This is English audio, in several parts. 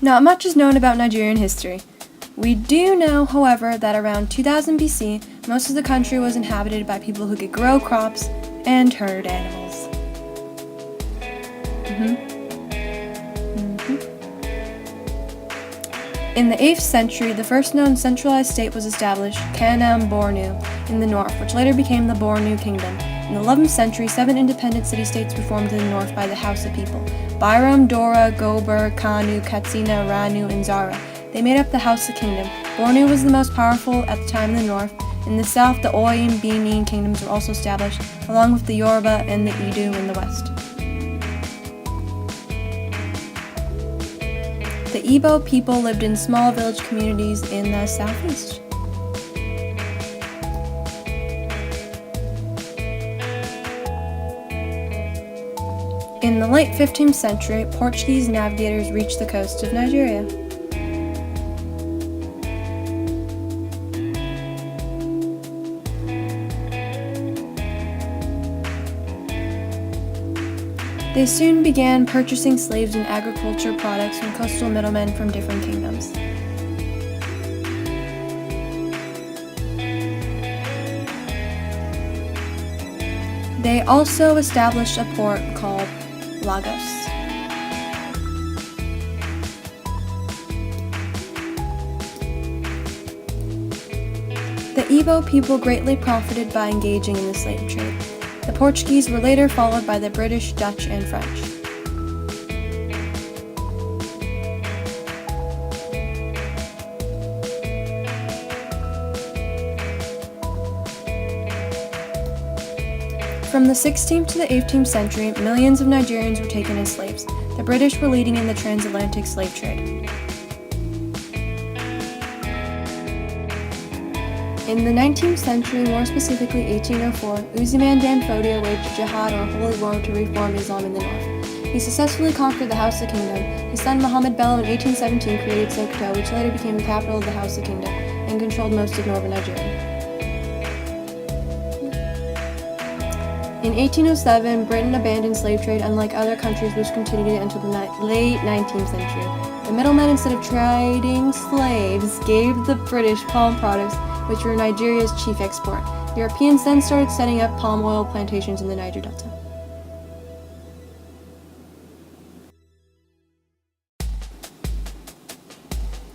Not much is known about Nigerian history. We do know, however, that around 2000 BC, most of the country was inhabited by people who could grow crops and herd animals. In the 8th century, the first known centralized state was established, Kanem-Bornu, in the north, which later became the Bornu Kingdom. In the 11th century, 7 independent city-states were formed in the north by the Hausa people: Bairam, Dora, Gober, Kanu, Katsina, Ranu, and Zara. They made up the Hausa Kingdom. Bornu was the most powerful at the time in the north. In the south, the Oyi and Benin kingdoms were also established, along with the Yoruba and the Edo in the west. The Igbo people lived in small village communities in the southeast. In the late 15th century, Portuguese navigators reached the coast of Nigeria. They soon began purchasing slaves and agriculture products from coastal middlemen from different kingdoms. They also established a port called Lagos. The Igbo people greatly profited by engaging in the slave trade. The Portuguese were later followed by the British, Dutch, and French. From the 16th to the 18th century, millions of Nigerians were taken as slaves. The British were leading in the transatlantic slave trade. In the 19th century, more specifically 1804, Usman Dan Fodio waged a jihad or holy war to reform Islam in the north. He successfully conquered the Hausa Kingdom. His son Muhammad Bello in 1817 created Sokoto, which later became the capital of the Hausa Kingdom and controlled most of northern Nigeria. In 1807, Britain abandoned slave trade, unlike other countries which continued until the late 19th century. The middlemen, instead of trading slaves, gave the British palm products, which were Nigeria's chief export. Europeans then started setting up palm oil plantations in the Niger Delta.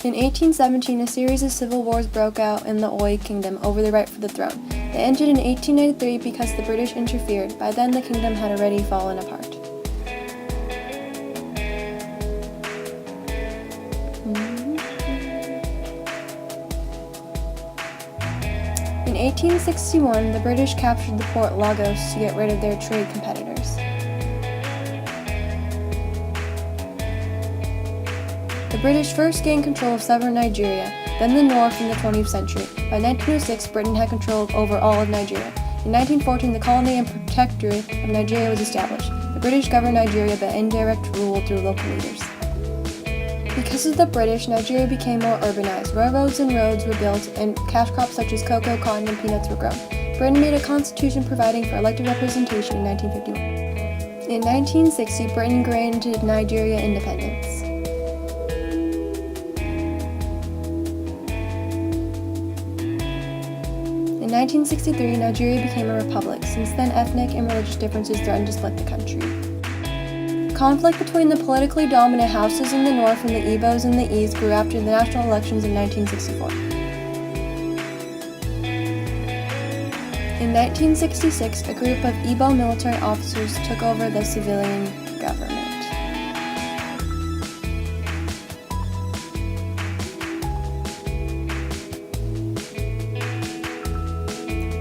In 1817, a series of civil wars broke out in the Oyi Kingdom over the right for the throne. They ended in 1893 because the British interfered. By then, the kingdom had already fallen apart. In 1861, the British captured the port Lagos to get rid of their trade competitors. The British first gained control of southern Nigeria, then the north in the 20th century. By 1906, Britain had control over all of Nigeria. In 1914, the colony and protectorate of Nigeria was established. The British governed Nigeria by indirect rule through local leaders. Because of the British, Nigeria became more urbanized. Railroads and roads were built, and cash crops such as cocoa, cotton, and peanuts were grown. Britain made a constitution providing for elected representation in 1951. In 1960, Britain granted Nigeria independence. In 1963, Nigeria became a republic. Since then, ethnic and religious differences threatened to split the country. Conflict between the politically dominant Hausas in the north and the Igbos in the east grew after the national elections in 1964. In 1966, a group of Igbo military officers took over the civilian government.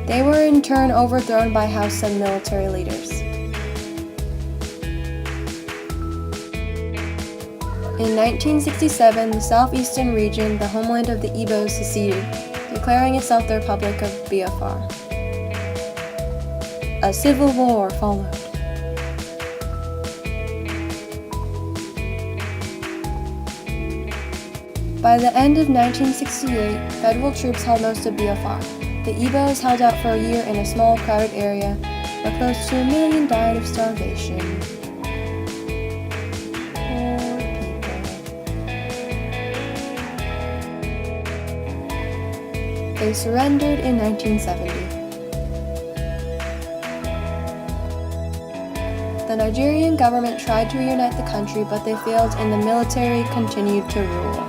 They were in turn overthrown by Hausa military leaders. In 1967, the southeastern region, the homeland of the Igbos, seceded, declaring itself the Republic of Biafra. A civil war followed. By the end of 1968, federal troops held most of Biafra. The Igbos held out for a year in a small, crowded area, but close to 1 million died of starvation. Poor people. they surrendered in 1970. The Nigerian government tried to reunite the country, but they failed and the military continued to rule.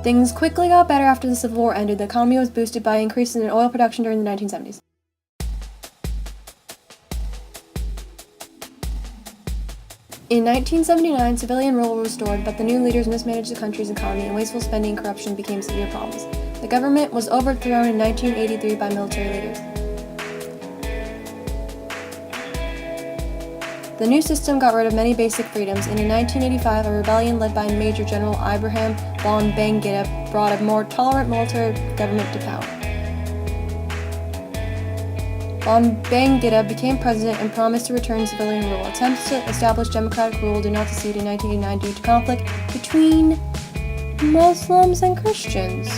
Things quickly got better after the Civil War ended. The economy was boosted by increases in oil production during the 1970s. In 1979, civilian rule was restored, but the new leaders mismanaged the country's economy, and wasteful spending and corruption became severe problems. The government was overthrown in 1983 by military leaders. The new system got rid of many basic freedoms, and in 1985, a rebellion led by Major General Ibrahim Babangida brought a more tolerant military government to power. Babangida became president and promised to return civilian rule. Attempts to establish democratic rule did not succeed in 1989 due to conflict between Muslims and Christians.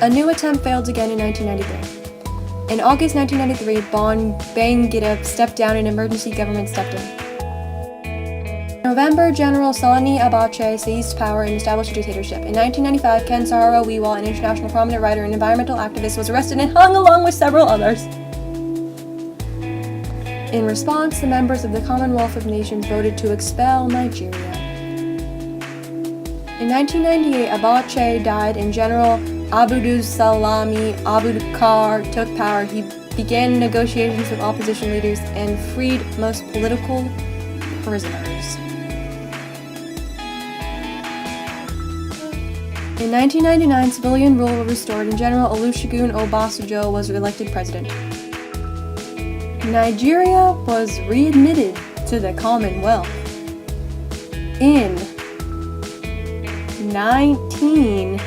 A new attempt failed again in 1993. In August 1993, Babangida stepped down and emergency government stepped in. In November, General Sani Abacha seized power and established a dictatorship. In 1995, Ken Saro-Wiwa, an international prominent writer and environmental activist, was arrested and hung along with several others. In response, the members of the Commonwealth of Nations voted to expel Nigeria. In 1998, Abacha died and General Salami Abubakar took power. He began negotiations with opposition leaders and freed most political prisoners. In 1999, civilian rule was restored and General Olusegun Obasanjo was elected president. Nigeria was readmitted to the Commonwealth in 1999.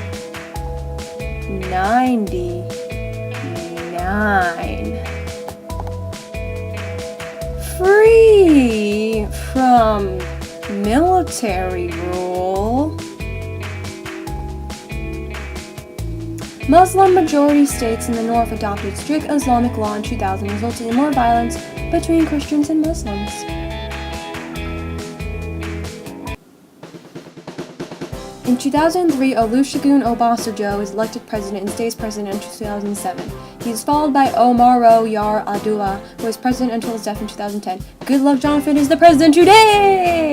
Free from military rule. Muslim-majority states in the north adopted strict Islamic law in 2000, resulting in more violence between Christians and Muslims. In 2003, Olusegun Obasanjo was elected president and stays president in 2007. He is followed by Omaro Yar Adua, who was president until his death in 2010. Good luck, Jonathan is the president today!